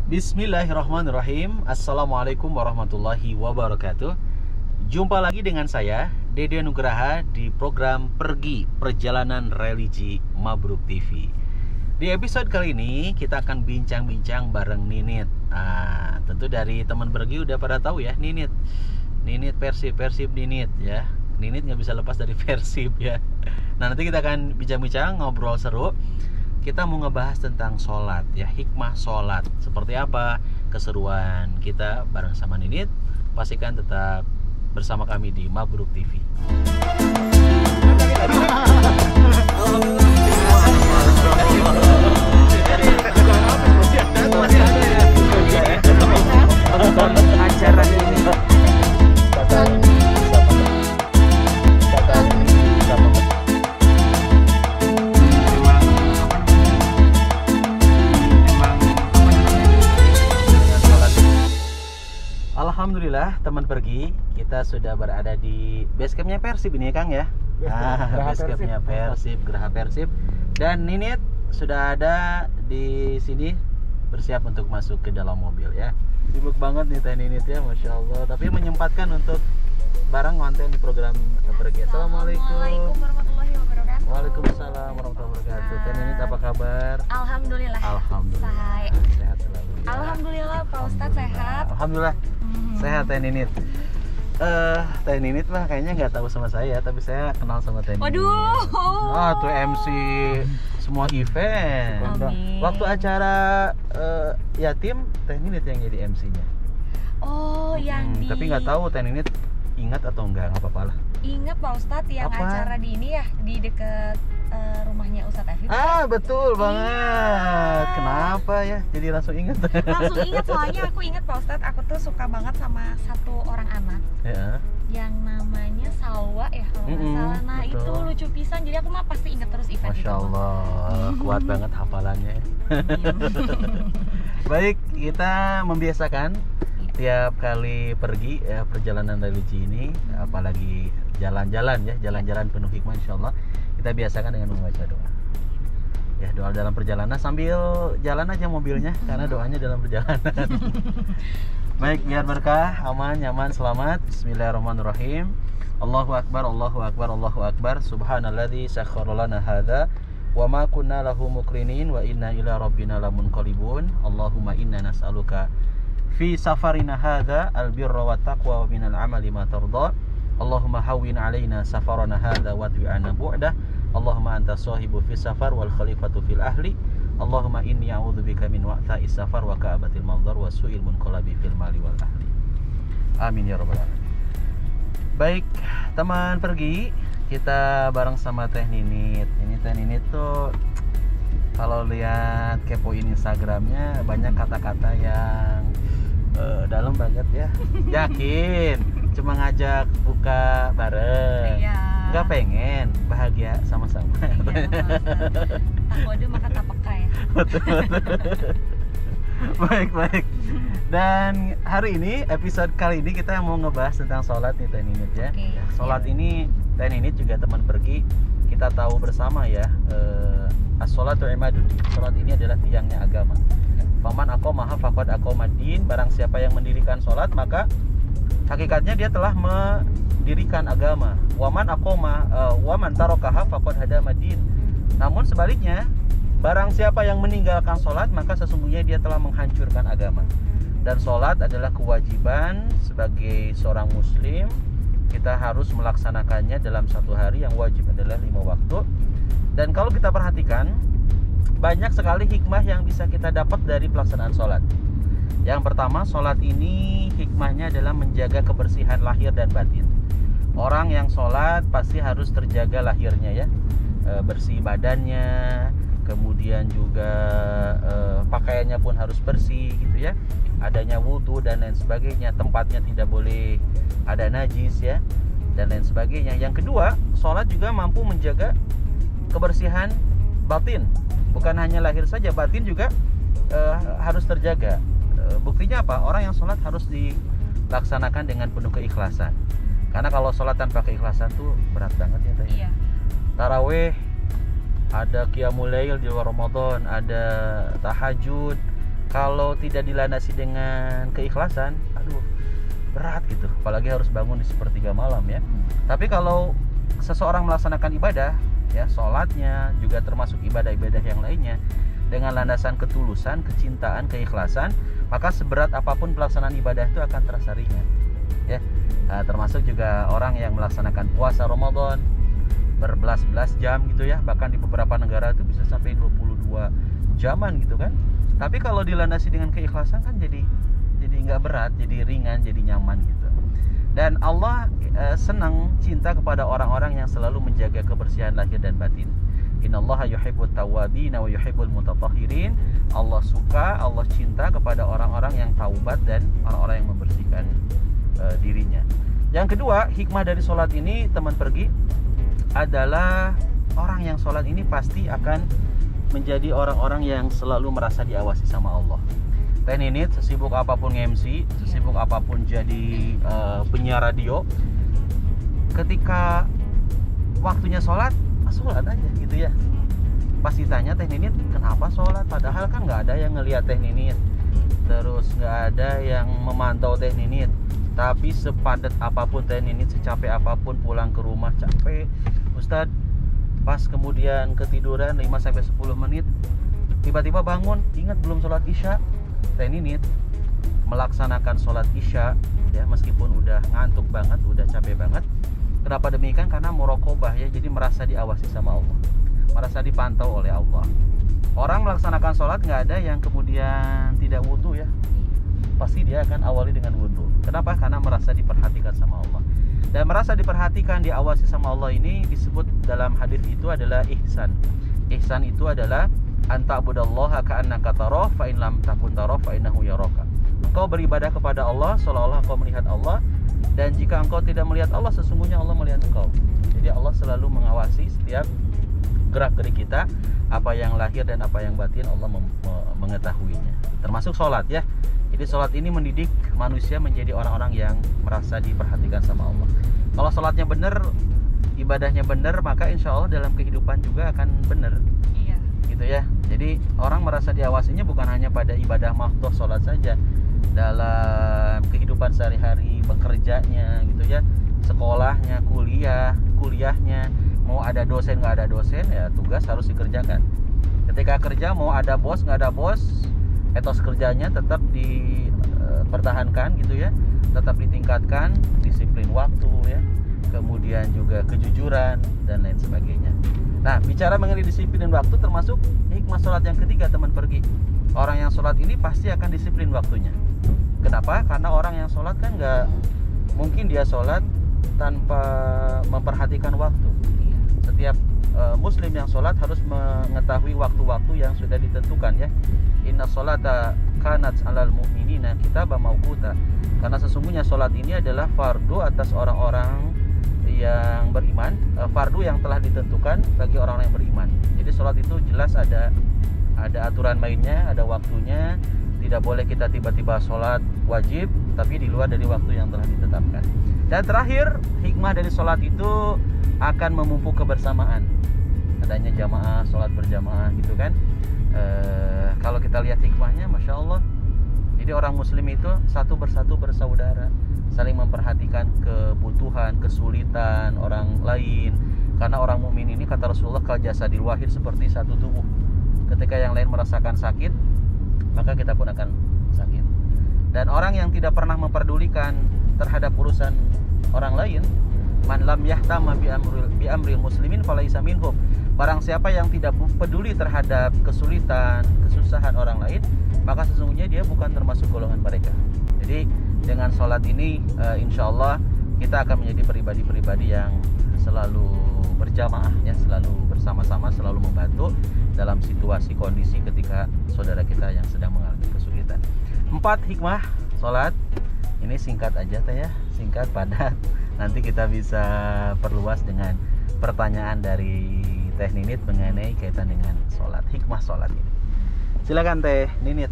Bismillahirrahmanirrahim. Assalamualaikum warahmatullahi wabarakatuh. Jumpa lagi dengan saya, Dede Nugraha, di program Pergi Perjalanan Religi Mabruk TV. Di episode kali ini kita akan bincang-bincang bareng Ninit. Tentu dari teman Pergi udah pada tahu ya, Ninit Persib Ninit ya. Ninit nggak bisa lepas dari Persib ya. Nah, nanti kita akan bincang-bincang, ngobrol seru. Kita mau ngebahas tentang sholat ya, hikmah sholat seperti apa, keseruan kita bareng sama Ninit. Pastikan tetap bersama kami di Mabruk TV. Acara ini Alhamdulillah teman Pergi, kita sudah berada di base campnya Persib ini ya Kang ya. Base campnya Persib, Geraha Persib. Dan Ninit sudah ada di sini bersiap untuk masuk ke dalam mobil ya. Sibuk banget nih Teh Ninit ya, Masya Allah. Tapi menyempatkan untuk bareng ngonten di program Pergi. Assalamualaikum. Assalamualaikum warahmatullahi wabarakatuh. Waalaikumsalam warahmatullahi wabarakatuh. Teh Ninit apa kabar? Alhamdulillah. Alhamdulillah. Sehat selalu ya. Alhamdulillah Pak Ustadz sehat. Alhamdulillah. Sehat Teh Ninit. Teh Ninit mah kayaknya nggak tahu sama saya, tapi saya kenal sama Teh Ninit. Waduh. Tuh MC semua event. Amin. Waktu acara yatim, Teh Ninit yang jadi MC-nya. Oh, yang di. Tapi nggak tahu Teh Ninit ingat atau enggak, nggak apa-apa lah. Ingat Pak Ustadz yang Apa? acara di ini ya, di deket rumahnya Ustadz Efif. Betul banget. Kenapa ya? Jadi langsung ingat. Langsung ingat, soalnya aku ingat Pak Ustadz, aku tuh suka banget sama satu orang anak Ya. yang namanya Salwa ya kalau nggak salah. Nah, betul. itu lucu pisan, jadi aku mah pasti ingat terus event itu. Masya Allah, kuat banget hafalannya. Baik, kita membiasakan tiap kali pergi ya, perjalanan religi ini, apalagi jalan-jalan ya, jalan-jalan penuh hikmah insyaallah, kita biasakan dengan membaca doa. Ya, doa dalam perjalanan sambil jalan aja mobilnya, karena doanya dalam perjalanan. Baik, biar berkah, aman, nyaman, selamat. Bismillahirrahmanirrahim. Allahu akbar, Allahu akbar, Allahu akbar. Subhanalladzi sakhkhara lana hadza wa ma kunna lahu muqrinin wa inna ila rabbina lamunqalibun. Allahumma inna nas'aluka fi safarina hadza albirra wa taqwa wa minal amali ma tarda. Allahumma hawwin alaina safarana hadza wa tu'ana bu'dah. Allahumma anta sahibu fi safar wal khalifatu fil ahli. Allahumma inni a'udzubika min wa'tha'is safar wa ka'abatil manzar wa su'il munqalabi fil mali wal ahli. Amin ya rabbal alamin. Baik, teman Pergi, kita bareng sama Teh Ninit. Ini Teh Ninit tuh kalau lihat kepoin Instagramnya banyak kata-kata yang dalam banget ya. Yakin cuma ngajak buka bareng. Iya. Nggak pengen bahagia sama-sama. Iya, tak kode maka tak peka ya. Baik. Dan hari ini, episode kali ini kita mau ngebahas tentang sholat nih Teh Ninit ya. Oke. Sholat ini Teh Ninit juga teman Pergi, kita tahu bersama ya, as-sholatu imadun. Sholat ini adalah tiangnya agama. Faman aqamaha faqad aqamadin. Barang siapa yang mendirikan sholat, maka hakikatnya dia telah mendirikan agama. Waman tarakaha faqad hadamadin. Namun sebaliknya, barang siapa yang meninggalkan sholat, maka sesungguhnya dia telah menghancurkan agama. Dan sholat adalah kewajiban sebagai seorang muslim. Kita harus melaksanakannya dalam satu hari, yang wajib adalah 5 waktu. Dan kalau kita perhatikan, banyak sekali hikmah yang bisa kita dapat dari pelaksanaan sholat. Yang pertama, sholat ini hikmahnya adalah menjaga kebersihan lahir dan batin. Orang yang sholat pasti harus terjaga lahirnya ya, bersih badannya, kemudian juga pakaiannya pun harus bersih gitu ya, adanya wudhu dan lain sebagainya, tempatnya tidak boleh ada najis ya, dan lain sebagainya. Yang kedua, sholat juga mampu menjaga kebersihan batin, bukan hanya lahir saja, batin juga harus terjaga. Buktinya apa? Orang yang sholat harus dilaksanakan dengan penuh keikhlasan. Karena kalau sholat tanpa keikhlasan tuh berat banget ya Teh. Iya. Tarawih, ada qiyamul lail di luar Ramadan, ada tahajud, kalau tidak dilandasi dengan keikhlasan, aduh berat gitu, apalagi harus bangun di sepertiga malam ya. Tapi kalau seseorang melaksanakan ibadah ya, sholatnya juga termasuk ibadah-ibadah yang lainnya dengan landasan ketulusan, kecintaan, keikhlasan, maka seberat apapun pelaksanaan ibadah itu akan terasa ringan ya. Nah, termasuk juga orang yang melaksanakan puasa Ramadan berbelas-belas jam gitu ya, bahkan di beberapa negara itu bisa sampai 22 jaman gitu kan. Tapi kalau dilandasi dengan keikhlasan kan jadi nggak berat, jadi ringan, jadi nyaman gitu. Dan Allah senang, cinta kepada orang-orang yang selalu menjaga kebersihan lahir dan batin. Innallaha yuhibbut tawwabin wa yuhibbul mutatahhirin. Allah suka, Allah cinta kepada orang-orang yang taubat dan orang-orang yang membersihkan dirinya. Yang kedua, hikmah dari sholat ini teman pergi adalah orang yang sholat ini pasti akan menjadi orang-orang yang selalu merasa diawasi sama Allah. Teh Ninit sesibuk apapun MC, sesibuk apapun jadi penyiar radio, ketika waktunya sholat aja gitu ya. Pas ditanya Teh Ninit kenapa sholat, padahal kan nggak ada yang ngelihat Teh Ninit, terus nggak ada yang memantau Teh Ninit. Tapi sepadat apapun Teh Ninit, secapek apapun pulang ke rumah capek Ustadz, pas kemudian ketiduran 5-10 menit, tiba-tiba bangun, ingat belum sholat isya. Teh Ninit melaksanakan sholat isya ya, meskipun udah ngantuk banget, udah capek banget. Kenapa demikian? Karena muraqabah ya, jadi merasa diawasi sama Allah, merasa dipantau oleh Allah. Orang melaksanakan sholat nggak ada yang kemudian tidak wudu ya, pasti dia akan awali dengan wudu. Kenapa? Karena merasa diperhatikan sama Allah. Dan merasa diperhatikan, diawasi sama Allah ini disebut dalam hadis itu adalah ihsan. Ihsan itu adalah anta'budallaha ka'annaka tarah fa in lam takun tarah fa innahu yaraka. Engkau beribadah kepada Allah seolah-olah engkau melihat Allah, dan jika engkau tidak melihat Allah, sesungguhnya Allah melihat engkau. Jadi Allah selalu mengawasi setiap gerak-gerik kita, apa yang lahir dan apa yang batin Allah mengetahuinya. Termasuk sholat ya. Jadi sholat ini mendidik manusia menjadi orang-orang yang merasa diperhatikan sama Allah. Kalau sholatnya benar, ibadahnya benar, maka insya Allah dalam kehidupan juga akan benar. Iya. Gitu ya. Jadi orang merasa diawasinya bukan hanya pada ibadah mahdhah sholat saja, dalam kehidupan sehari-hari, bekerjanya gitu ya, sekolahnya, kuliahnya, mau ada dosen nggak ada dosen ya tugas harus dikerjakan. Ketika kerja mau ada bos nggak ada bos, etos kerjanya tetap dipertahankan gitu ya, tetap ditingkatkan, disiplin waktu ya, kemudian juga kejujuran dan lain sebagainya. Nah, bicara mengenai disiplin waktu termasuk hikmah sholat yang ketiga teman pergi. Orang yang sholat ini pasti akan disiplin waktunya. Kenapa? Karena orang yang sholat kan nggak mungkin dia sholat tanpa memperhatikan waktu. Setiap muslim yang sholat harus mengetahui waktu-waktu yang sudah ditentukan ya. Inna sholata kanat alal mu'minina kitaban mawquta. Karena sesungguhnya sholat ini adalah fardu atas orang-orang yang beriman, fardu yang telah ditentukan bagi orang-orang yang beriman. Jadi sholat itu jelas ada aturan mainnya, ada waktunya. Tidak boleh kita tiba-tiba sholat wajib tapi di luar dari waktu yang telah ditetapkan. Dan terakhir, hikmah dari sholat itu akan memupuk kebersamaan. Adanya jamaah, sholat berjamaah gitu kan. Kalau kita lihat hikmahnya, Masya Allah. Jadi orang muslim itu satu bersatu bersaudara, saling memperhatikan kebutuhan, kesulitan orang lain. Karena orang mukmin ini kata Rasulullah kal jasadil wahid, seperti satu tubuh. Ketika yang lain merasakan sakit, maka kita pun akan sakit. Dan orang yang tidak pernah memperdulikan terhadap urusan orang lain, man lam yahtama bi amril muslimin falaisa minhum. Barang siapa yang tidak peduli terhadap kesulitan, kesusahan orang lain, maka sesungguhnya dia bukan termasuk golongan mereka. Jadi dengan sholat ini insya Allah kita akan menjadi pribadi-pribadi yang selalu berjamaah ya, selalu bersama-sama, selalu membantu dalam situasi kondisi ketika saudara kita yang sedang mengalami kesulitan. 4 hikmah sholat. Ini singkat aja teh ya, singkat padat. Nanti kita bisa perluas dengan pertanyaan dari Teh Ninit mengenai kaitan dengan sholat, hikmah sholat ini. Silakan Teh Ninit.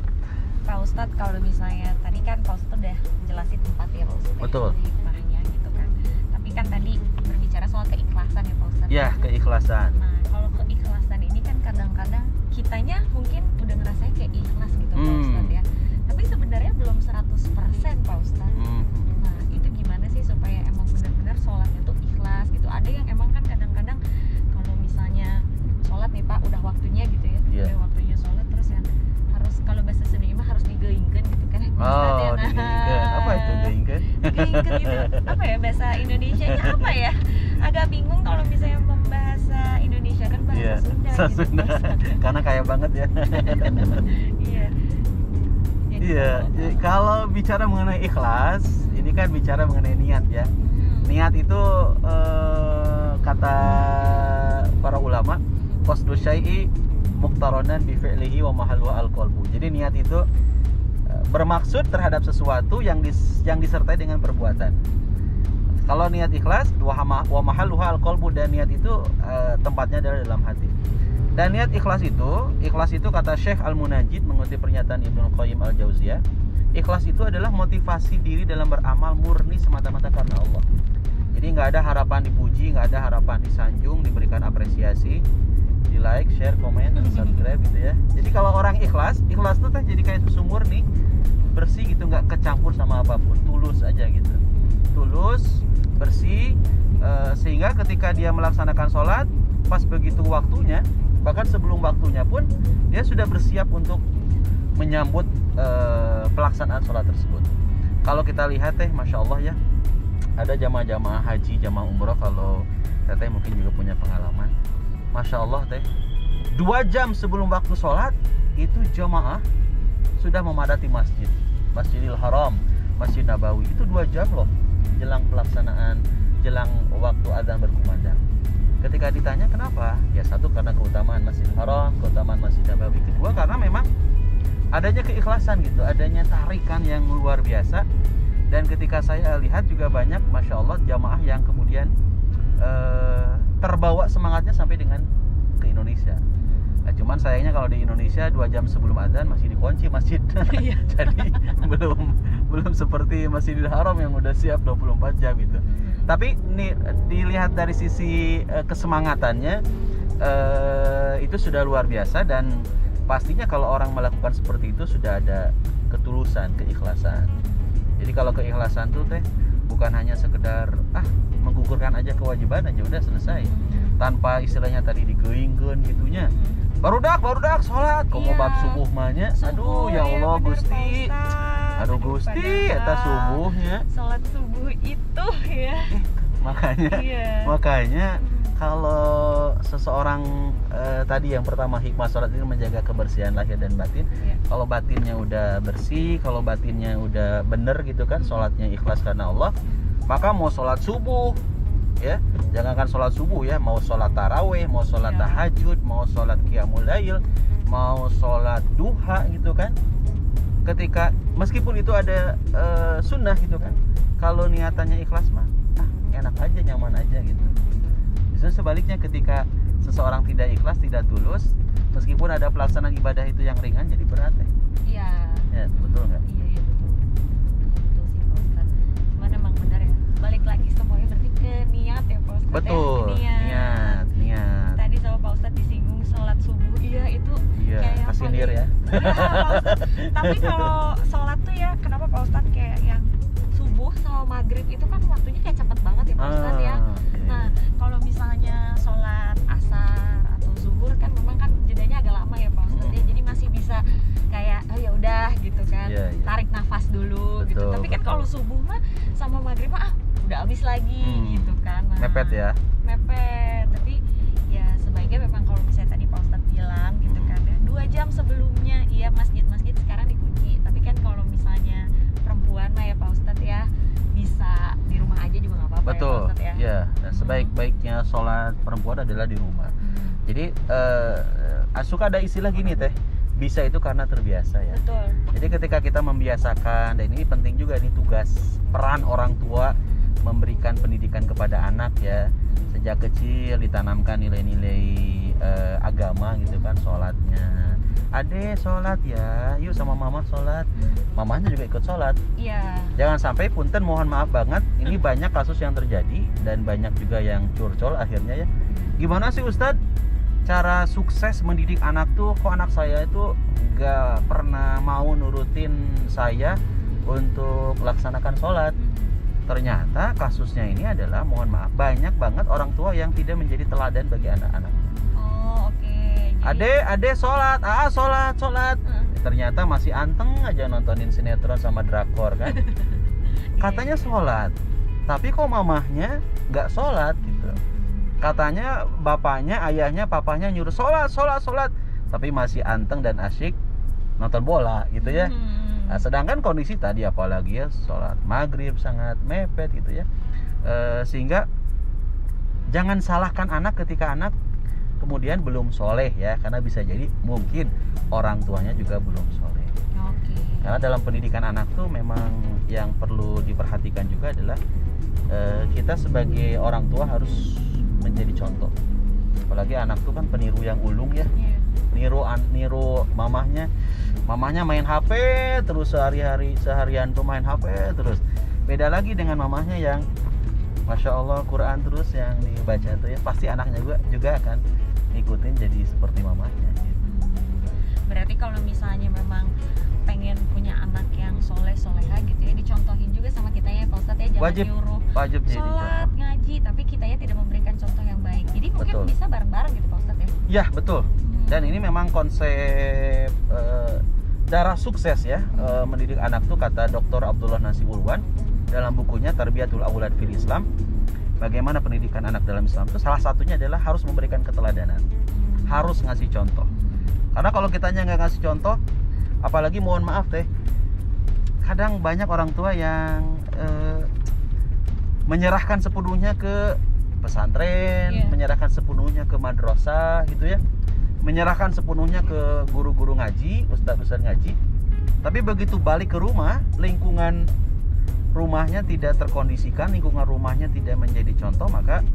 Pak Ustadz, kalau misalnya tadi kan Pak Ustadz udah jelasin 4 ya Pak Ustadz. Betul. Hikmahnya gitu kan. Tapi kan tadi berbicara soal keikhlasan ya Pak Ustadz. Ya, keikhlasan. Nah, kalau keikhlasan ini kan kadang-kadang kitanya mungkin udah ngerasanya kayak ikhlas gitu Pak Hmm. Ustadz ya. Tapi sebenarnya belum 100% Pak Ustadz. Nah, itu gimana sih supaya emang benar-benar sholatnya tuh ikhlas gitu? Ada yang emang kan kadang-kadang kalau misalnya sholat nih Pak, udah waktunya gitu ya, Iya. udah waktunya sholat terus yang harus kalau bahasa Sunda mah harus digeingkeun gitu kan Pak Ustadz ya. Oh, digeingkeun. Apa itu digeingkeun? Digeingkeun gitu. Apa ya bahasa Indonesianya apa ya? Agak bingung kalau misalnya membahasa Indonesia kan bahasa Iya, Sunda bahasa gitu. Sunda. Karena kaya banget ya. Iya. Jadi Iya, kalau bicara mengenai ikhlas, ini kan bicara mengenai niat ya. Niat itu kata para ulama, qasdu syai'i muqtaranan bi fi'lihi wa mahalluhu al-qalbu. Jadi niat itu bermaksud terhadap sesuatu yang disertai dengan perbuatan. Kalau niat ikhlas, wa mahalluhu al-qalbu, dan niat itu tempatnya adalah dalam hati. Dan niat ikhlas itu kata Syekh Al-Munajjid mengutip pernyataan Ibnu Qayyim Al-Jauziyah, ikhlas itu adalah motivasi diri dalam beramal murni semata-mata karena Allah. Jadi nggak ada harapan dipuji, nggak ada harapan disanjung, diberikan apresiasi, di like, share, komen, dan subscribe gitu ya. Jadi kalau orang ikhlas tuh teh jadi kayak susu murni, bersih gitu, nggak kecampur sama apapun, tulus aja gitu, tulus, bersih, sehingga ketika dia melaksanakan sholat, pas begitu waktunya, bahkan sebelum waktunya pun dia sudah bersiap untuk menyambut pelaksanaan sholat tersebut. Kalau kita lihat teh, masya Allah ya, ada jamaah haji, jamaah umroh, kalau teteh mungkin juga punya pengalaman, masya Allah teh, 2 jam sebelum waktu sholat itu jamaah sudah memadati Masjidil Haram, Masjid Nabawi. Itu 2 jam loh jelang pelaksanaan, jelang waktu azan berkumandang. Ketika ditanya kenapa, ya satu karena keutamaan Masjidil Haram, keutamaan Masjid Nabawi. Kedua karena memang adanya keikhlasan gitu, adanya tarikan yang luar biasa. Dan ketika saya lihat juga banyak, masya Allah, jamaah yang kemudian terbawa semangatnya sampai dengan ke Indonesia. Nah, cuman sayangnya kalau di Indonesia 2 jam sebelum adzan masih dikunci masjid. Jadi belum seperti Masjidil Haram yang udah siap 24 jam gitu. Tapi nih, dilihat dari sisi kesemangatannya, itu sudah luar biasa, dan pastinya kalau orang melakukan seperti itu sudah ada ketulusan, keikhlasan. Jadi kalau keikhlasan tuh teh bukan hanya sekedar menggugurkan aja kewajiban aja udah selesai, tanpa istilahnya tadi digeingkeun gitunya. Baru dak sholat, komo bab subuh mahnya. Aduh ya Allah Gusti. Aduh Gusti, eta subuhnya. Sholat subuh itu ya. Makanya kalau seseorang tadi yang pertama hikmah sholat ini menjaga kebersihan lahir dan batin. Kalau batinnya udah bersih, kalau batinnya udah bener gitu kan, sholatnya ikhlas karena Allah, maka mau sholat subuh ya, jangankan sholat subuh ya, mau sholat taraweh, mau sholat tahajud, mau sholat qiyamul lail, mau sholat duha gitu kan, ketika meskipun itu ada sunnah gitu kan, kalau niatannya ikhlas mah enak aja, nyaman aja gitu. Justru sebaliknya, ketika seseorang tidak ikhlas, tidak tulus, meskipun ada pelaksanaan ibadah itu yang ringan jadi berat ya. Iya. Ya, betul nggak? Iya betul. Betul sih Pak Ustadz. Cuman emang benar ya. Balik lagi semuanya berarti ke niat ya Pak Ustadz. Betul. Niat. Tadi sama Pak Ustadz disinggung sholat subuh. Iya itu. Iya. Kayak Kasindir ya. Iya Pak Ustadz. Tapi kalau sholat tuh ya, kenapa Pak Ustadz kayak yang subuh sama maghrib itu kan waktunya kayak cepet banget ya Pak Ustadz ya. Nah kalau misalnya sholat asar atau zuhur kan memang kan jedanya agak lama ya Pak Ustadz ya. Jadi masih bisa kayak ya udah gitu kan, tarik nafas dulu. Betul, gitu. Tapi kan kalau subuh mah sama maghrib mah udah habis lagi gitu kan. Nah, mepet ya. Tapi ya sebaiknya memang kalau misalnya tadi Pak Ustadz bilang gitu kan ya, 2 jam sebelumnya iya masjid-masjid sekarang dikunci. Tapi kan kalau misalnya perempuan mah ya Pak Ustadz ya, bisa di rumah aja juga nggak apa-apa. Betul. Ya Pak Ustadz ya. Ya, nah, sebaik-baiknya sholat perempuan adalah di rumah. Jadi suka ada istilah gini teh, bisa itu karena terbiasa ya. Betul. Jadi ketika kita membiasakan, dan ini penting juga, ini tugas peran orang tua memberikan pendidikan kepada anak ya, sejak kecil ditanamkan nilai-nilai agama gitu kan, sholatnya. Ade sholat ya, yuk sama mama sholat, mamanya juga ikut sholat. Iya. Jangan sampai, punten mohon maaf banget, ini banyak kasus yang terjadi dan banyak juga yang curcol akhirnya ya. Gimana sih Ustadz? cara sukses mendidik anak tuh, kok anak saya itu nggak pernah mau nurutin saya untuk laksanakan sholat. Ternyata kasusnya ini adalah, mohon maaf, banyak banget orang tua yang tidak menjadi teladan bagi anak-anak. Oh, oke. Ade sholat, sholat. Ternyata masih anteng aja nontonin sinetron sama drakor kan. Katanya sholat, tapi kok mamahnya nggak sholat gitu. Katanya bapaknya, ayahnya, papahnya nyuruh sholat, tapi masih anteng dan asyik nonton bola gitu ya. Nah, sedangkan kondisi tadi apalagi ya sholat maghrib sangat mepet gitu ya. Sehingga jangan salahkan anak ketika anak kemudian belum soleh ya, karena bisa jadi mungkin orang tuanya juga belum soleh. Karena dalam pendidikan anak tuh memang yang perlu diperhatikan juga adalah kita sebagai orang tua harus menjadi contoh. Apalagi anak tuh kan peniru yang ulung ya. Niru mamahnya main HP terus seharian tuh main HP terus. Beda lagi dengan mamahnya yang Masya Allah Quran terus yang dibaca tuh ya, pasti anaknya juga akan ngikutin jadi seperti mamahnya gitu. Berarti kalau misalnya memang pengen punya anak yang soleha gitu ya, dicontohin juga sama kita ya Pak Ustadz ya, jangan nyuruh wajib sholat, ngaji, tapi kita ya tidak memberikan contoh yang baik. Jadi mungkin betul. Bisa bareng-bareng gitu Pak Ustadz ya. Ya betul. Dan ini memang konsep darah sukses ya, mendidik anak tuh, kata Dr. Abdullah Nasir Ulwan dalam bukunya Tarbiyatul Aulad fil Islam. Bagaimana pendidikan anak dalam Islam itu salah satunya adalah harus memberikan keteladanan, harus ngasih contoh. Karena kalau kitanya nggak ngasih contoh, apalagi mohon maaf kadang banyak orang tua yang menyerahkan sepenuhnya ke pesantren, menyerahkan sepenuhnya ke madrasah gitu ya, menyerahkan sepenuhnya ke guru-guru ngaji, ustadz ngaji. Tapi begitu balik ke rumah, lingkungan rumahnya tidak terkondisikan, lingkungan rumahnya tidak menjadi contoh, maka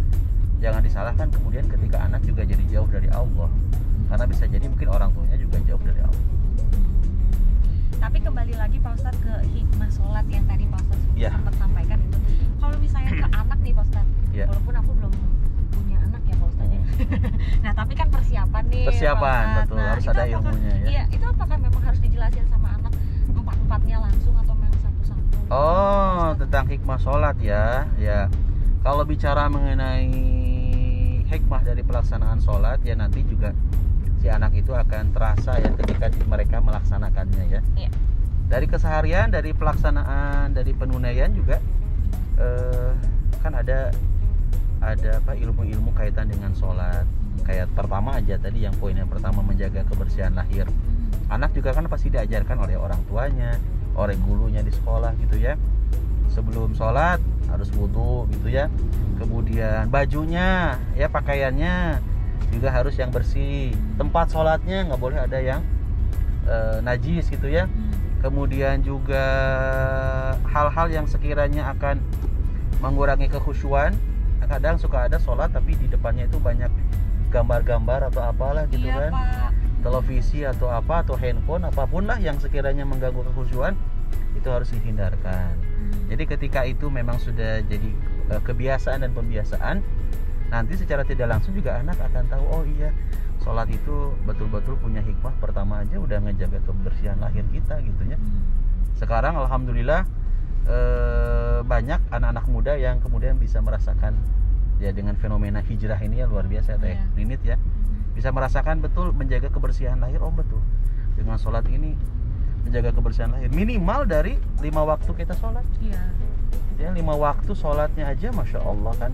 jangan disalahkan kemudian ketika anak juga jadi jauh dari Allah. Karena bisa jadi mungkin orang tuanya juga jauh dari Allah. Tapi kembali lagi Pak Ustadz ke hikmah sholat yang tadi Pak Ustadz sempat sampaikan itu. Kalau misalnya ke anak nih Pak Ustadz, walaupun aku belum punya anak ya Pak Ustadz ya. Nah tapi kan persiapan nih Persiapan, betul, nah, harus ada ilmunya ya. Iya, itu apakah memang harus dijelasin sama anak empat-empatnya langsung atau memang satu-satu? Oh, tentang hikmah sholat ya. Ya, kalau bicara mengenai hikmah dari pelaksanaan sholat ya, nanti juga si anak itu akan terasa ya ketika mereka melaksanakannya ya. Iya. Dari keseharian, dari pelaksanaan, dari penunaian juga kan ada apa ilmu-ilmu kaitan dengan sholat. Kayak pertama aja tadi yang poin yang pertama, menjaga kebersihan lahir. Anak juga kan pasti diajarkan oleh orang tuanya, oleh gurunya di sekolah gitu ya. Sebelum sholat harus wudu gitu ya. Kemudian bajunya ya, pakaiannya juga harus yang bersih. Tempat sholatnya nggak boleh ada yang najis gitu ya. Kemudian juga hal-hal yang sekiranya akan mengurangi kekhusyuan. Kadang suka ada sholat tapi di depannya itu banyak gambar-gambar atau apalah gitu kan, Pak. Televisi atau apa, atau handphone, apapun lah yang sekiranya mengganggu kekhusyuan, itu harus dihindarkan. Jadi ketika itu memang sudah jadi kebiasaan dan pembiasaan, nanti secara tidak langsung juga anak akan tahu, oh iya, sholat itu betul-betul punya hikmah. Pertama aja udah ngejaga kebersihan lahir kita gitu ya. Sekarang alhamdulillah banyak anak-anak muda yang kemudian bisa merasakan ya dengan fenomena hijrah ini ya, luar biasa Teh Ninit ya. Bisa merasakan betul menjaga kebersihan lahir. Oh betul, dengan sholat ini menjaga kebersihan lahir minimal dari 5 waktu kita sholat. Iya. Ya 5 waktu sholatnya aja Masya Allah kan.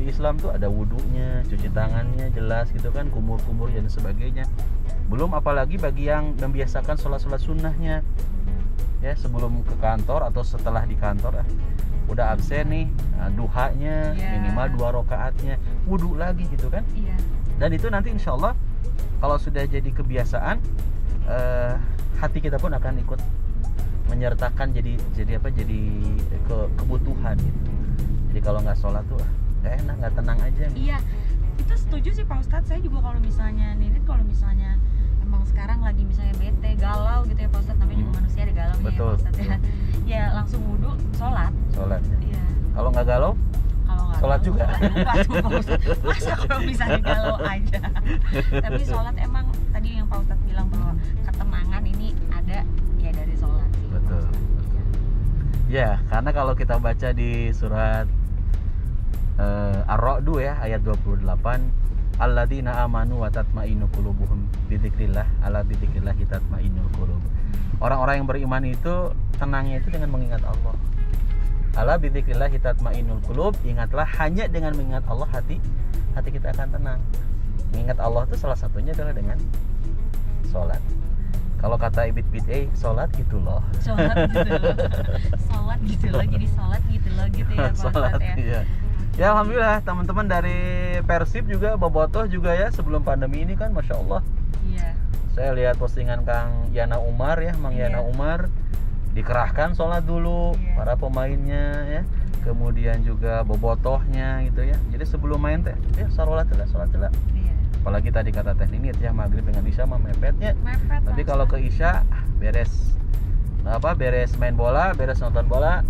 Di Islam tuh ada wudunya, cuci tangannya jelas gitu kan, kumur-kumur dan sebagainya. Belum apalagi bagi yang membiasakan sholat-sholat sunnahnya ya, sebelum ke kantor atau setelah di kantor udah absen nih, duhanya minimal 2 rakaatnya, wudu lagi gitu kan. Dan itu nanti insya Allah kalau sudah jadi kebiasaan, hati kita pun akan ikut menyertakan jadi kebutuhan gitu. Jadi kalau nggak sholat tuh nggak enak, nggak tenang aja gitu. Iya, itu setuju sih Pak Ustadz. Saya juga kalau misalnya Ninit, kalau misalnya emang sekarang lagi misalnya bete, galau gitu ya Pak Ustadz, namanya juga manusia ada galau. Betul. Ya Pak Ustadz ya. Ya langsung wudu, sholat ya. Iya. Kalau nggak galau? Kalau nggak Sholat juga. Enggak tuh Pak Ustadz. Masa kalau misalnya galau aja. Tapi sholat emang tadi yang Pak Ustadz bilang bahwa ketenangan ini ada ya dari sholat sih. Betul. Ya, karena kalau kita baca di surat Ar-Ra'd ya ayat 28, alladzina amanu wa tatma'innu qulubuhum bidzikrillah, ala bidzikrillah tatma'innul qulub. Orang-orang yang beriman itu tenangnya itu dengan mengingat Allah. Ala bidzikrillah tatma'innul qulub, ingatlah hanya dengan mengingat Allah hati kita akan tenang. Mengingat Allah itu salah satunya adalah dengan sholat. Kalau kata Ibit Bid'ah, sholat gitu loh. Sholat gitu loh. Sholat gitu loh. Jadi sholat gitu loh gitu ya Pak Sholat, Ustadz ya. iya. Ya alhamdulillah teman-teman dari Persib juga, Bobotoh juga ya sebelum pandemi ini kan Masya Allah. Iya. Saya lihat postingan Kang Yana Umar ya, Mang Iya. Yana Umar dikerahkan sholat dulu Iya. para pemainnya ya. Kemudian juga bobotohnya gitu ya. Jadi sebelum main teh ya sholat lah. Iya. Apalagi tadi kata teh ini ya maghrib dengan isya mah mepetnya. Mepet. Tapi Pak kalau Ustadz. ke isya beres main bola, beres nonton bola,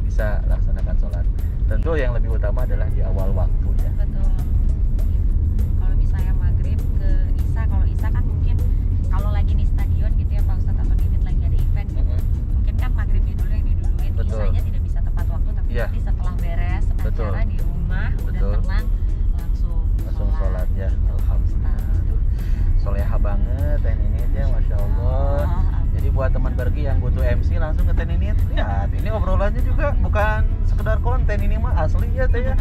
bisa laksanakan sholat. Tentu yang lebih utama adalah di awal waktu ya. Betul. Kalau misalnya maghrib ke isya, kalau isya kan mungkin kalau lagi di stadion gitu ya Pak Ustadz atau di lagi ada event gitu, mungkin kan maghribnya dulu yang diduluin, Betul. isyanya tidak bisa tepat waktu, tapi Iya. nanti setelah beres Betul. acara di rumah Betul. udah tenang langsung Sholat ya. gitu, Pak Alhamdulillah. Ustadz. Aduh, soleha banget teh Ninit ya, Masya Allah. Jadi buat teman pergi yang butuh MC langsung ke teh Ninit. Lihat, ini obrolannya juga bukan sekedar konten, ini mah asli ya teh ya.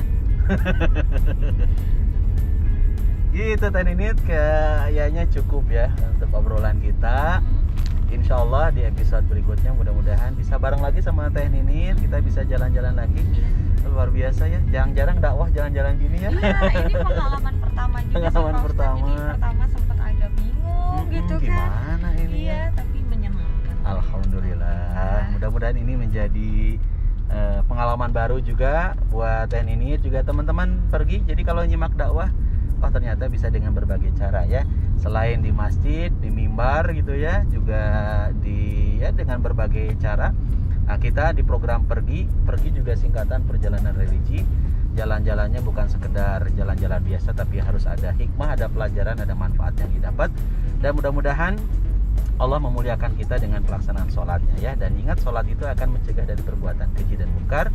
Gitu teh Ninit, kayaknya cukup ya untuk obrolan kita. Insya Allah di episode berikutnya mudah-mudahan bisa bareng lagi sama Teh Ninit, kita bisa jalan-jalan lagi. Luar biasa ya, jarang-jarang dakwah jalan-jalan gini ya. Iya, ini pengalaman pertama juga sih Pengalaman Pak Ustadz. pertama. Jadi pertama sempat agak bingung gitu kan. Gimana ini Iya, ya? tapi menyenangkan. Alhamdulillah, mudah-mudahan ini menjadi pengalaman baru juga buat Teh Ninit juga teman-teman pergi. Jadi kalau nyimak dakwah, oh ternyata bisa dengan berbagai cara ya. Selain di masjid, di mimbar gitu ya, juga dengan berbagai cara. Nah, kita di program pergi juga singkatan perjalanan religi. Jalan-jalannya bukan sekedar jalan-jalan biasa, tapi harus ada hikmah, ada pelajaran, ada manfaat yang didapat. Dan mudah-mudahan Allah memuliakan kita dengan pelaksanaan sholatnya ya. Dan ingat, sholat itu akan mencegah dari perbuatan keji dan munkar.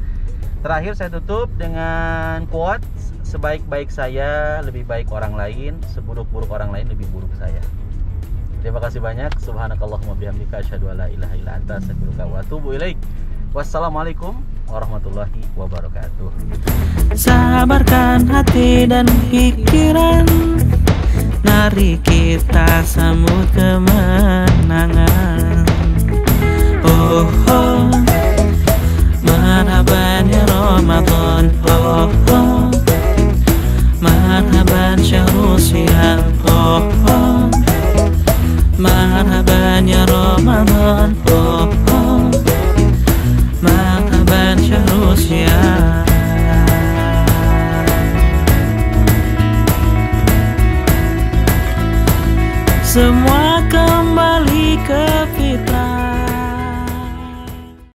Terakhir saya tutup dengan quote, sebaik-baik saya lebih baik orang lain, seburuk-buruk orang lain lebih buruk saya. Terima kasih banyak. Subhanakallahumma bihamdika asyhadu an la ilaha illa anta astaghfiruka wa atubu ilaik. Wassalamualaikum warahmatullahi wabarakatuh. Sabarkan hati dan pikiran, mari kita sambut kemenangan. Oh, oh, marhaban ya Ramadan. Oh, oh, marhaban syahrul siyam. Oh, oh, marhaban ya Ramadan. Oh, oh, marhaban syahrul siyam. Semua